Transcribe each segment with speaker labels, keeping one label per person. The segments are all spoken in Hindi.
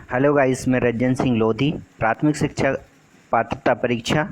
Speaker 1: हेलो गाइस, मैं रंजन सिंह लोधी। प्राथमिक शिक्षा पात्रता परीक्षा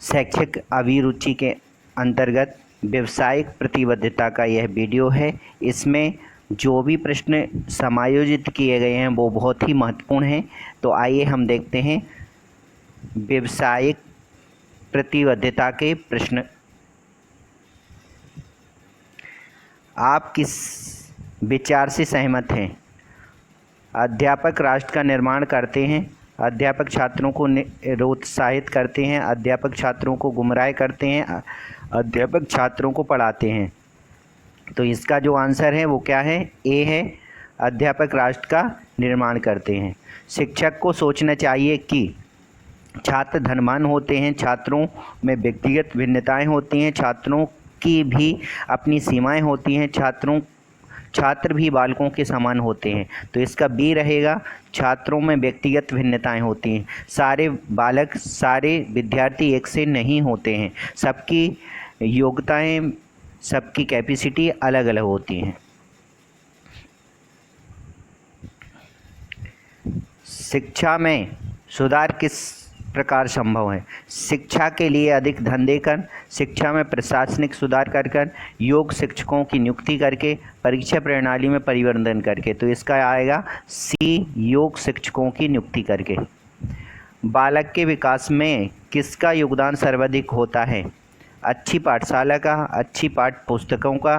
Speaker 1: शैक्षिक अभिरुचि के अंतर्गत व्यावसायिक प्रतिबद्धता का यह वीडियो है। इसमें जो भी प्रश्न समायोजित किए गए हैं वो बहुत ही महत्वपूर्ण हैं। तो आइए हम देखते हैं व्यावसायिक प्रतिबद्धता के प्रश्न। आप किस विचार से सहमत हैं? अध्यापक राष्ट्र का निर्माण करते हैं, अध्यापक छात्रों को निरुत्साहित करते हैं, अध्यापक छात्रों को गुमराह करते हैं, अध्यापक छात्रों को पढ़ाते हैं। तो इसका जो आंसर है वो क्या है? ए है, अध्यापक राष्ट्र का निर्माण करते हैं। शिक्षक को सोचना चाहिए कि छात्र धनवान होते हैं, छात्रों में व्यक्तिगत भिन्नताएं होती हैं, छात्रों की भी अपनी सीमाएं होती हैं, छात्र भी बालकों के समान होते हैं। तो इसका बी रहेगा, छात्रों में व्यक्तिगत भिन्नताएं होती हैं। सारे बालक, सारे विद्यार्थी एक से नहीं होते हैं, सबकी योग्यताएं, सबकी कैपेसिटी अलग अलग होती हैं। शिक्षा में सुधार किस प्रकार संभव है? शिक्षा के लिए अधिक धन देकर, शिक्षा में प्रशासनिक सुधार कर, योग्य शिक्षकों की नियुक्ति करके, परीक्षा प्रणाली में परिवर्तन करके। तो इसका आएगा सी, योग्य शिक्षकों की नियुक्ति करके। बालक के विकास में किसका योगदान सर्वाधिक होता है? अच्छी पाठशाला का, अच्छी पाठ्य पुस्तकों का,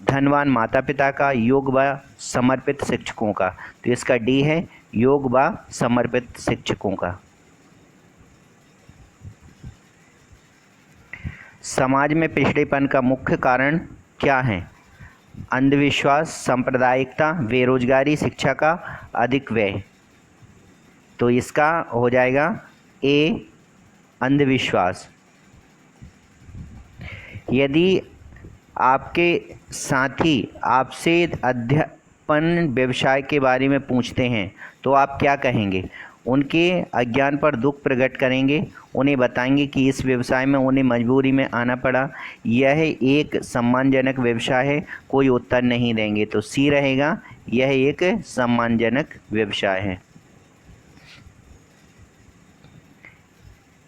Speaker 1: धनवान माता पिता का, योग्य व समर्पित शिक्षकों का। तो इसका डी है, योग्य व समर्पित शिक्षकों का। समाज में पिछड़ेपन का मुख्य कारण क्या है? अंधविश्वास, सांप्रदायिकता, बेरोजगारी, शिक्षा का अधिक व्यय। तो इसका हो जाएगा ए, अंधविश्वास। यदि आपके साथी आपसे अध्यापन व्यवसाय के बारे में पूछते हैं तो आप क्या कहेंगे? उनके अज्ञान पर दुख प्रकट करेंगे, उन्हें बताएंगे कि इस व्यवसाय में उन्हें मजबूरी में आना पड़ा, यह एक सम्मानजनक व्यवसाय है, कोई उत्तर नहीं देंगे। तो सी रहेगा, यह एक सम्मानजनक व्यवसाय है।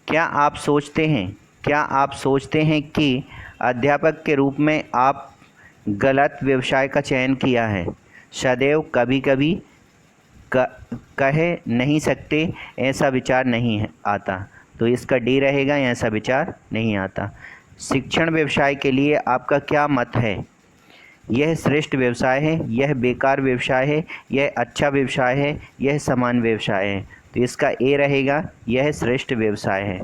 Speaker 1: क्या आप सोचते हैं कि अध्यापक के रूप में आप गलत व्यवसाय का चयन किया है? सदैव, कभी कभी, कह नहीं सकते, ऐसा विचार नहीं आता। तो इसका डी रहेगा, ऐसा विचार नहीं आता। शिक्षण व्यवसाय के लिए आपका क्या मत है? यह श्रेष्ठ व्यवसाय है, यह बेकार व्यवसाय है, यह अच्छा व्यवसाय है, यह समान व्यवसाय है। तो इसका ए रहेगा, यह श्रेष्ठ व्यवसाय है।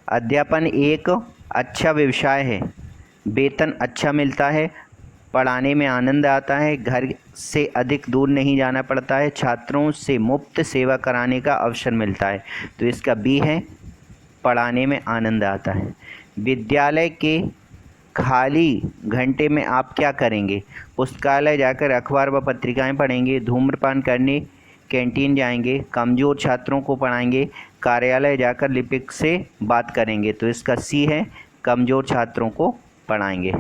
Speaker 1: अध्यापन एक अच्छा व्यवसाय है, वेतन अच्छा मिलता है, पढ़ाने में आनंद आता है, घर से अधिक दूर नहीं जाना पड़ता है, छात्रों से मुफ्त सेवा कराने का अवसर मिलता है। तो इसका बी है, पढ़ाने में आनंद आता है। विद्यालय के खाली घंटे में आप क्या करेंगे? पुस्तकालय जाकर अखबार व पत्रिकाएं पढ़ेंगे, धूम्रपान करने कैंटीन जाएंगे, कमज़ोर छात्रों को पढ़ाएंगे, कार्यालय जाकर लिपिक से बात करेंगे। तो इसका सी है, कमज़ोर छात्रों को पढ़ाएंगे।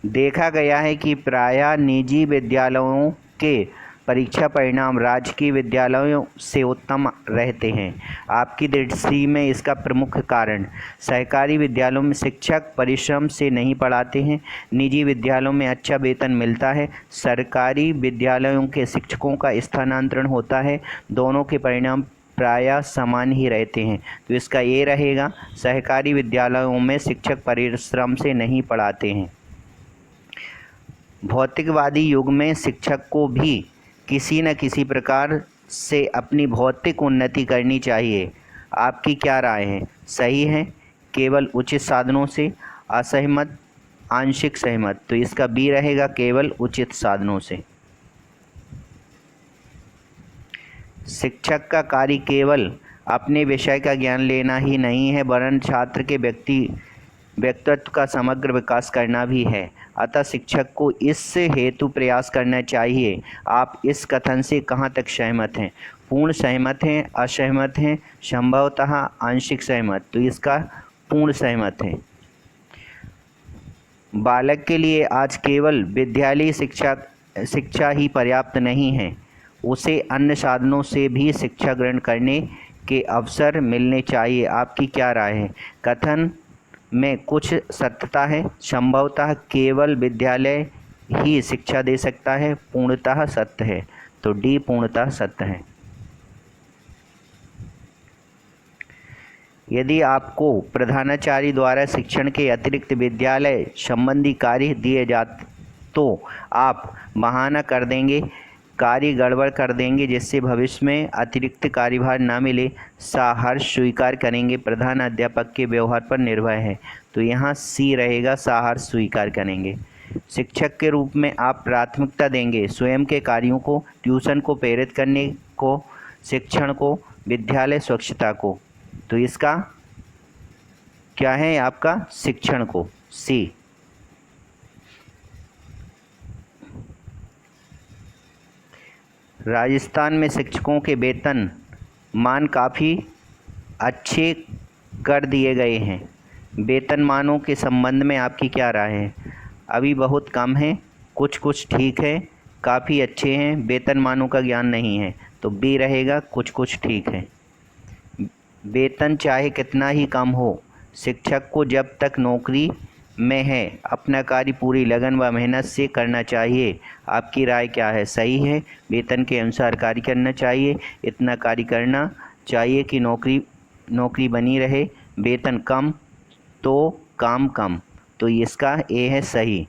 Speaker 1: देखा गया है कि प्रायः निजी विद्यालयों के परीक्षा परिणाम राजकीय विद्यालयों से उत्तम रहते हैं। आपकी दृष्टि में इसका प्रमुख कारण? सरकारी विद्यालयों में शिक्षक परिश्रम से नहीं पढ़ाते हैं, निजी विद्यालयों में अच्छा वेतन मिलता है, सरकारी विद्यालयों के शिक्षकों का स्थानांतरण होता है, दोनों के परिणाम प्रायः समान ही रहते हैं। तो इसका ये रहेगा, सरकारी विद्यालयों में शिक्षक परिश्रम से नहीं पढ़ाते हैं। भौतिकवादी युग में शिक्षक को भी किसी न किसी प्रकार से अपनी भौतिक उन्नति करनी चाहिए। आपकी क्या राय है? सही है, केवल उचित साधनों से, असहमत, आंशिक सहमत। तो इसका बी रहेगा, केवल उचित साधनों से। शिक्षक का कार्य केवल अपने विषय का ज्ञान लेना ही नहीं है, वरन छात्र के व्यक्तित्व का समग्र विकास करना भी है। अतः शिक्षक को इस हेतु प्रयास करना चाहिए। आप इस कथन से कहाँ तक सहमत हैं? पूर्ण सहमत हैं, असहमत हैं, संभवतः आंशिक सहमत। तो इसका पूर्ण सहमत है। बालक के लिए आज केवल विद्यालयी शिक्षा ही पर्याप्त नहीं है, उसे अन्य साधनों से भी शिक्षा ग्रहण करने के अवसर मिलने चाहिए। आपकी क्या राय है? कथन में कुछ सत्यता है। संभवतः केवल विद्यालय ही शिक्षा दे सकता है, पूर्णतः सत्य है। तो डी पूर्णतः सत्य है। यदि आपको प्रधानाचार्य द्वारा शिक्षण के अतिरिक्त विद्यालय संबंधी कार्य दिए जाते तो आप बहाना कर देंगे, कार्य गड़बड़ कर देंगे, जिससे भविष्य में अतिरिक्त कार्यभार न मिले। सहर्ष स्वीकार करेंगे, प्रधान अध्यापक के व्यवहार पर निर्भर है। तो यहाँ सी रहेगा, सहर्ष स्वीकार करेंगे। शिक्षक के रूप में आप प्राथमिकता देंगे स्वयं के कार्यों को, ट्यूशन को, प्रेरित करने को, शिक्षण को, विद्यालय स्वच्छता को। तो इसका क्या है आपका? शिक्षण को, सी। राजस्थान में शिक्षकों के वेतन मान काफ़ी अच्छे कर दिए गए हैं। वेतन मानों के संबंध में आपकी क्या राय है? अभी बहुत कम है, कुछ कुछ ठीक है, काफ़ी अच्छे हैं, वेतन मानों का ज्ञान नहीं है। तो बी रहेगा, कुछ कुछ ठीक है। वेतन चाहे कितना ही कम हो, शिक्षक को जब तक नौकरी में है अपना कार्य पूरी लगन व मेहनत से करना चाहिए। आपकी राय क्या है? सही है, वेतन के अनुसार कार्य करना चाहिए, इतना कार्य करना चाहिए कि नौकरी बनी रहे। वेतन कम तो काम कम। तो इसका ए है सही।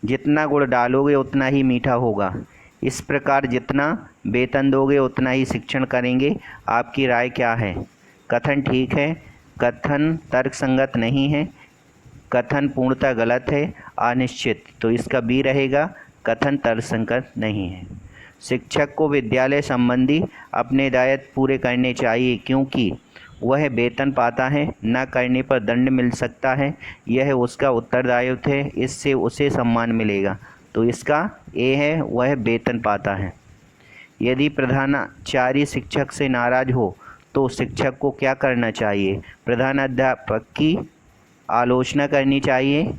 Speaker 1: जितना गुड़ डालोगे उतना ही मीठा होगा, इस प्रकार जितना वेतन दोगे उतना ही शिक्षण करेंगे। आपकी राय क्या है? कथन ठीक है, कथन तर्कसंगत नहीं है, कथन पूर्णतः गलत है, अनिश्चित। तो इसका बी रहेगा, कथन तर्कसंगत नहीं है। शिक्षक को विद्यालय संबंधी अपने दायित्व पूरे करने चाहिए, क्योंकि वह वेतन पाता है, न करने पर दंड मिल सकता है। यह उसका उत्तरदायित्व है, इससे उसे सम्मान मिलेगा। तो इसका ए है, वह वेतन पाता है। यदि प्रधानाचार्य शिक्षक से नाराज हो तो शिक्षक को क्या करना चाहिए? प्रधानाध्यापक की आलोचना करनी चाहिए,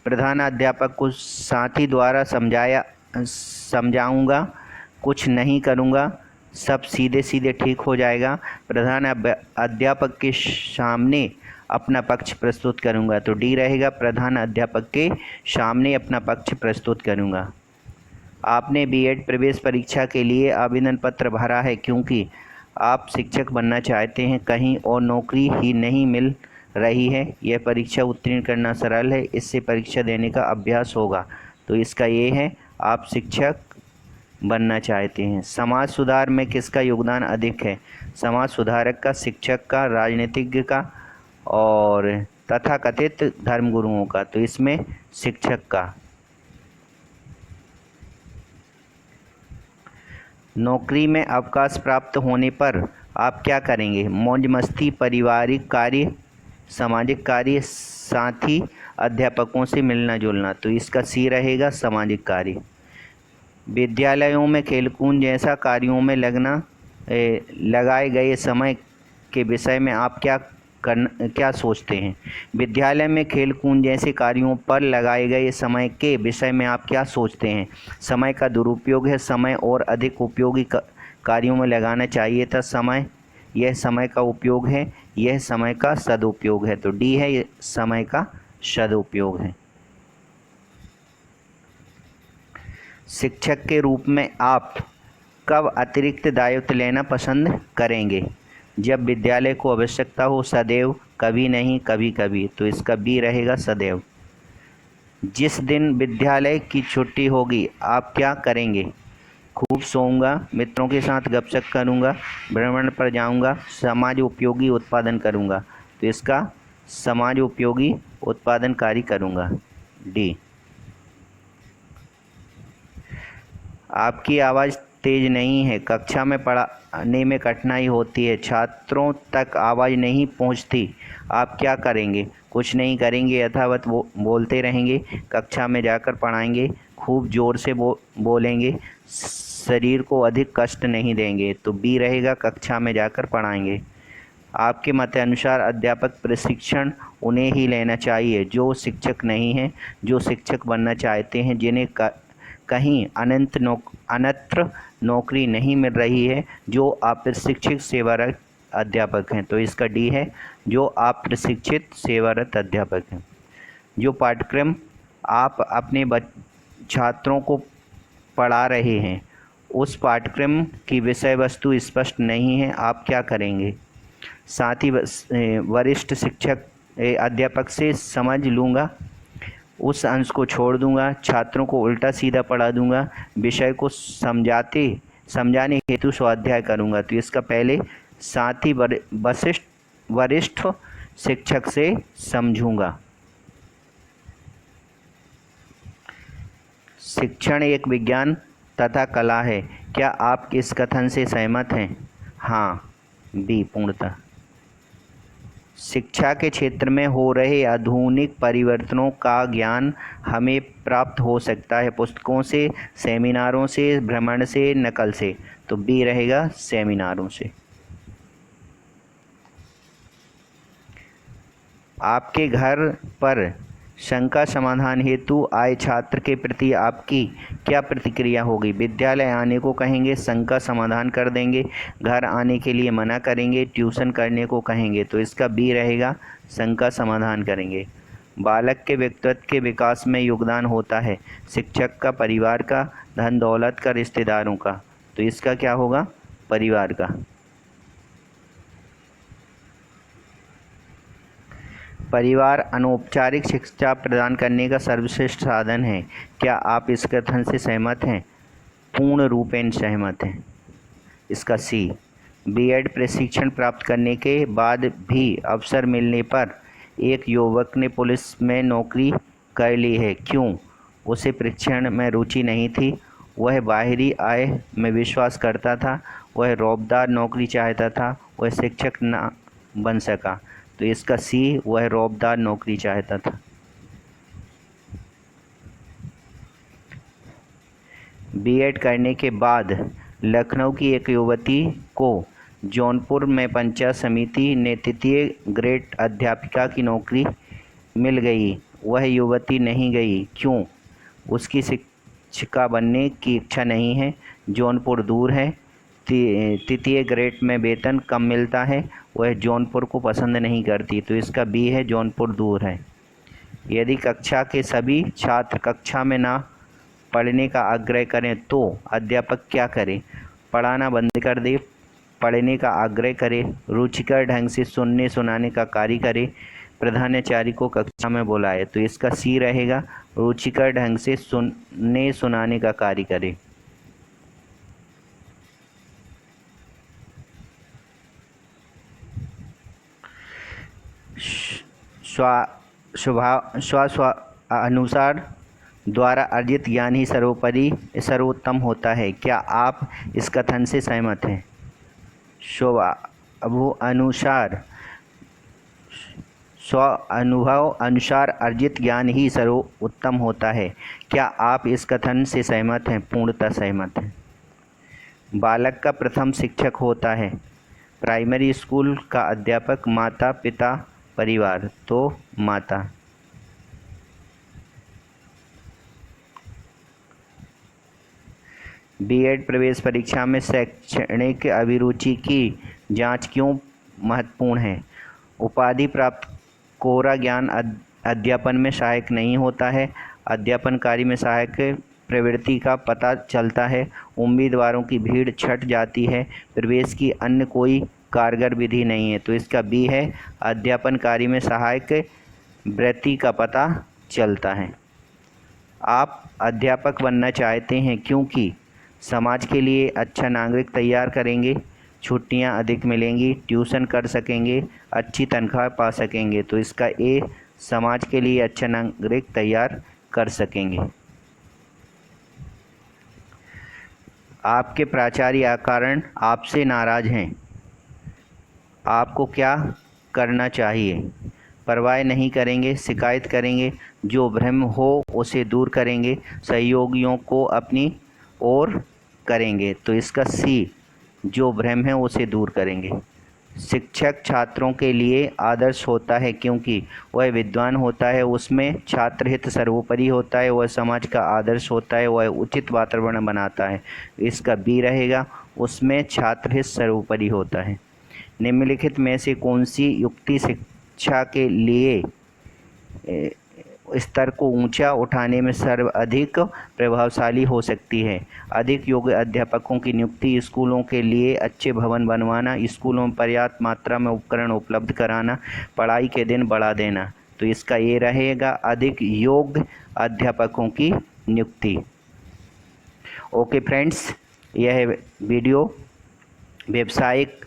Speaker 1: प्रधानाध्यापक को साथी द्वारा समझाऊंगा, कुछ नहीं करूंगा, सब सीधे सीधे ठीक हो जाएगा, प्रधान अध्यापक के सामने अपना पक्ष प्रस्तुत करूंगा। तो डी रहेगा, प्रधान अध्यापक के सामने अपना पक्ष प्रस्तुत करूंगा। आपने बीएड प्रवेश परीक्षा के लिए आवेदन पत्र भरा है क्योंकि आप शिक्षक बनना चाहते हैं, कहीं और नौकरी ही नहीं मिल रही है। यह परीक्षा उत्तीर्ण करना सरल है, इससे परीक्षा देने का अभ्यास होगा। तो इसका ये है, आप शिक्षक बनना चाहते हैं। समाज सुधार में किसका योगदान अधिक है? समाज सुधारक का, शिक्षक का, राजनीतिज्ञ का और तथाकथित धर्मगुरुओं का। तो इसमें शिक्षक का। नौकरी में अवकाश प्राप्त होने पर आप क्या करेंगे? मौज मस्ती, पारिवारिक कार्य, सामाजिक कार्य, साथी अध्यापकों से मिलना जुलना। तो इसका सी रहेगा, सामाजिक कार्य। विद्यालयों में खेलकूद जैसा कार्यों में लगाए गए समय के विषय में आप क्या सोचते हैं? विद्यालय में खेलकूद जैसे कार्यों पर लगाए गए समय के विषय में आप क्या सोचते हैं? समय का दुरुपयोग है, समय और अधिक उपयोगी कार्यों में लगाना चाहिए था समय। यह समय का उपयोग है, यह समय का सदुपयोग है। तो डी है, समय का सदुपयोग है। शिक्षक के रूप में आप कब अतिरिक्त दायित्व लेना पसंद करेंगे? जब विद्यालय को आवश्यकता हो, सदैव, कभी नहीं, कभी कभी। तो इसका बी रहेगा, सदैव। जिस दिन विद्यालय की छुट्टी होगी आप क्या करेंगे? खूब सोऊंगा, मित्रों के साथ गपशप करूंगा, भ्रमण पर जाऊंगा, समाज उपयोगी उत्पादन करूंगा। तो इसका समाज उपयोगी उत्पादन कार्य करूंगा, डी। आपकी आवाज़ तेज नहीं है, कक्षा में पढ़ाने में कठिनाई होती है, छात्रों तक आवाज़ नहीं पहुंचती, आप क्या करेंगे? कुछ नहीं करेंगे, यथावत बोलते रहेंगे, कक्षा में जाकर पढ़ाएंगे, खूब ज़ोर से बोलेंगे, शरीर को अधिक कष्ट नहीं देंगे। तो बी रहेगा, कक्षा में जाकर पढ़ाएंगे। आपके मत अनुसार अध्यापक प्रशिक्षण उन्हें ही लेना चाहिए जो शिक्षक नहीं हैं, जो शिक्षक बनना चाहते हैं, जिन्हें कहीं अन्यत्र नौकरी नहीं मिल रही है, जो अप्रशिक्षित सेवारत अध्यापक हैं। तो इसका डी है, जो अप्रशिक्षित सेवारत अध्यापक हैं। जो पाठ्यक्रम आप अपने छात्रों को पढ़ा रहे हैं उस पाठ्यक्रम की विषय वस्तु स्पष्ट नहीं है, आप क्या करेंगे? साथ ही वरिष्ठ शिक्षक अध्यापक से समझ लूँगा, उस अंश को छोड़ दूंगा, छात्रों को उल्टा सीधा पढ़ा दूंगा, विषय को समझाने हेतु स्वाध्याय करूंगा। तो इसका पहले साथ ही वरिष्ठ शिक्षक से समझूंगा। शिक्षण एक विज्ञान तथा कला है, क्या आप इस कथन से सहमत हैं? हाँ, बी पूर्णतः। शिक्षा के क्षेत्र में हो रहे आधुनिक परिवर्तनों का ज्ञान हमें प्राप्त हो सकता है पुस्तकों से, सेमिनारों से, भ्रमण से, नकल से। तो बी रहेगा सेमिनारों से। आपके घर पर शंका समाधान हेतु आए छात्र के प्रति आपकी क्या प्रतिक्रिया होगी? विद्यालय आने को कहेंगे, शंका समाधान कर देंगे, घर आने के लिए मना करेंगे, ट्यूशन करने को कहेंगे। तो इसका बी रहेगा, शंका समाधान करेंगे। बालक के व्यक्तित्व के विकास में योगदान होता है शिक्षक का, परिवार का, धन दौलत का, रिश्तेदारों का। तो इसका क्या होगा? परिवार का। परिवार अनौपचारिक शिक्षा प्रदान करने का सर्वश्रेष्ठ साधन है, क्या आप इस कथन से सहमत हैं? पूर्ण रूपेण सहमत हैं। इसका सी। बीएड प्रशिक्षण प्राप्त करने के बाद भी अवसर मिलने पर एक युवक ने पुलिस में नौकरी कर ली है, क्यों? उसे प्रशिक्षण में रुचि नहीं थी, वह बाहरी आय में विश्वास करता था, वह रौबदार नौकरी चाहता था, वह शिक्षक न बन सका। तो इसका सी, वह रौबदार नौकरी चाहता था। बीएड करने के बाद लखनऊ की एक युवती को जौनपुर में पंचायत समिति ने तृतीय ग्रेड अध्यापिका की नौकरी मिल गई। वह युवती नहीं गई, क्यों? उसकी शिक्षिका बनने की इच्छा नहीं है, जौनपुर दूर है, तृतीय ग्रेड में वेतन कम मिलता है, वह जौनपुर को पसंद नहीं करती। तो इसका बी है, जौनपुर दूर है। यदि कक्षा के सभी छात्र कक्षा में ना पढ़ने का आग्रह करें तो अध्यापक क्या करे? पढ़ाना बंद कर दे, पढ़ने का आग्रह करे, रुचिकर ढंग से सुनने सुनाने का कार्य करे, प्रधानाचार्य को कक्षा में बुलाए। तो इसका सी रहेगा, रुचिकर ढंग से सुनने सुनाने का कार्य करे। स्व अनुसार द्वारा अर्जित ज्ञान ही सर्वोपरि सर्वोत्तम होता है, क्या आप इस कथन से सहमत हैं? स्व अनुभव अनुसार अर्जित ज्ञान ही सर्वोत्तम होता है, क्या आप इस कथन से सहमत हैं? पूर्णतः सहमत हैं। बालक का प्रथम शिक्षक होता है प्राइमरी स्कूल का अध्यापक, माता पिता, परिवार। तो माता। बीएड प्रवेश परीक्षा में शैक्षणिक अभिरुचि की जांच क्यों महत्वपूर्ण है? उपाधि प्राप्त कोरा ज्ञान अध्यापन में सहायक नहीं होता है, अध्यापन कार्य में सहायक प्रवृत्ति का पता चलता है, उम्मीदवारों की भीड़ छट जाती है, प्रवेश की अन्य कोई कारगर विधि नहीं है। तो इसका बी है, अध्यापन कार्य में सहायक वृत्ति का पता चलता है। आप अध्यापक बनना चाहते हैं क्योंकि समाज के लिए अच्छा नागरिक तैयार करेंगे, छुट्टियां अधिक मिलेंगी, ट्यूशन कर सकेंगे, अच्छी तनख्वाह पा सकेंगे। तो इसका ए, समाज के लिए अच्छा नागरिक तैयार कर सकेंगे। आपके प्राचार्य कारण आपसे नाराज़ हैं, आपको क्या करना चाहिए? परवाह नहीं करेंगे, शिकायत करेंगे, जो भ्रम हो उसे दूर करेंगे, सहयोगियों को अपनी ओर करेंगे। तो इसका सी, जो भ्रम है उसे दूर करेंगे। शिक्षक छात्रों के लिए आदर्श होता है क्योंकि वह विद्वान होता है, उसमें छात्र हित सर्वोपरि होता है, वह समाज का आदर्श होता है, वह उचित वातावरण बनाता है। इसका बी रहेगा, उसमें छात्र हित सर्वोपरि होता है। निम्नलिखित में से कौन सी युक्ति शिक्षा के लिए स्तर को ऊंचा उठाने में सर्वाधिक प्रभावशाली हो सकती है? अधिक योग्य अध्यापकों की नियुक्ति, स्कूलों के लिए अच्छे भवन बनवाना, स्कूलों में पर्याप्त मात्रा में उपकरण उपलब्ध कराना, पढ़ाई के दिन बढ़ा देना। तो इसका ये रहेगा अधिक योग्य अध्यापकों की नियुक्ति। ओके फ्रेंड्स, यह वीडियो व्यावसायिक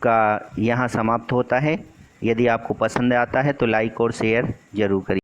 Speaker 1: का यहाँ समाप्त होता है। यदि आपको पसंद आता है तो लाइक और शेयर ज़रूर करिए।